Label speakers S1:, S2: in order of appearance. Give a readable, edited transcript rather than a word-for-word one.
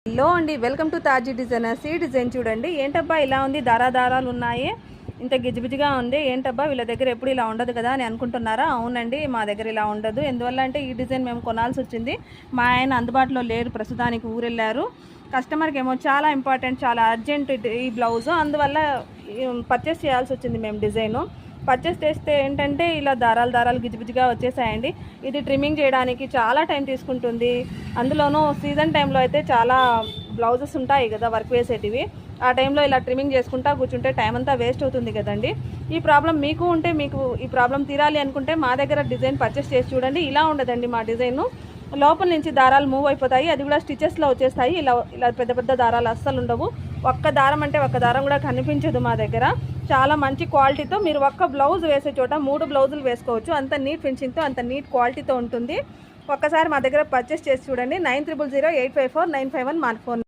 S1: Hello అండి, welcome to తాజీ designers. ఈ design చూడండి. ఏంటబ్బా ఇలా ఉంది, దారాలు ఉన్నాయి, ఇంత గిజిబిజిగా ఉంది, ఏంటబ్బా వీళ్ళ దగ్గర ఎప్పుడు ఇలా ఉండదు కదా అని అనుకుంటున్నారా? అవునండి, మా దగ్గర ఇలా ఉండదు. ఎందువల్ల అంటే ఈ డిజైన్ మేము కొనాల్సి వచ్చింది. మా ఆయన అందుబాటులో లేరు, ప్రస్తుతానికి ఊరెళ్ళారు. కస్టమర్కి ఏమో చాలా ఇంపార్టెంట్, చాలా అర్జెంట్ ఈ బ్లౌజు, అందువల్ల పర్చేస్ చేయాల్సి వచ్చింది మేము డిజైను. పర్చేస్ చేస్తే ఏంటంటే ఇలా దారాలు గిజిబిజిగా వచ్చేసాయండి. ఇది ట్రిమ్మింగ్ చేయడానికి చాలా టైం తీసుకుంటుంది. అందులోనూ సీజన్ టైంలో అయితే చాలా బ్లౌజెస్ ఉంటాయి కదా వర్క్ వేసేటివి, ఆ టైంలో ఇలా ట్రిమ్మింగ్ చేసుకుంటా కూర్చుంటే టైం అంతా వేస్ట్ అవుతుంది కదండి. ఈ ప్రాబ్లం మీకు ఉంటే, మీకు ఈ ప్రాబ్లం తీరాలి అనుకుంటే మా దగ్గర డిజైన్ పర్చేస్ చేసి చూడండి. ఇలా ఉండదండి మా డిజైను. లోపల నుంచి దారాలు మూవ్ అయిపోతాయి, అది కూడా స్టిచెస్లో వచ్చేస్తాయి. ఇలా ఇలా పెద్ద పెద్ద దారాలు అస్సలు ఉండవు. ఒక్క దారం అంటే ఒక్క దారం కూడా కనిపించదు మా దగ్గర. చాలా మంచి క్వాలిటీతో మీరు ఒక్క బ్లౌజ్ వేసే చోట 3 బ్లౌజులు వేసుకోవచ్చు. అంత నీట్ ఫినిషింగ్తో, అంత నీట్ క్వాలిటీతో ఉంటుంది. ఒక్కసారి మా దగ్గర పర్చేస్ చేసి చూడండి. 9000 854 951 మా ఫోన్.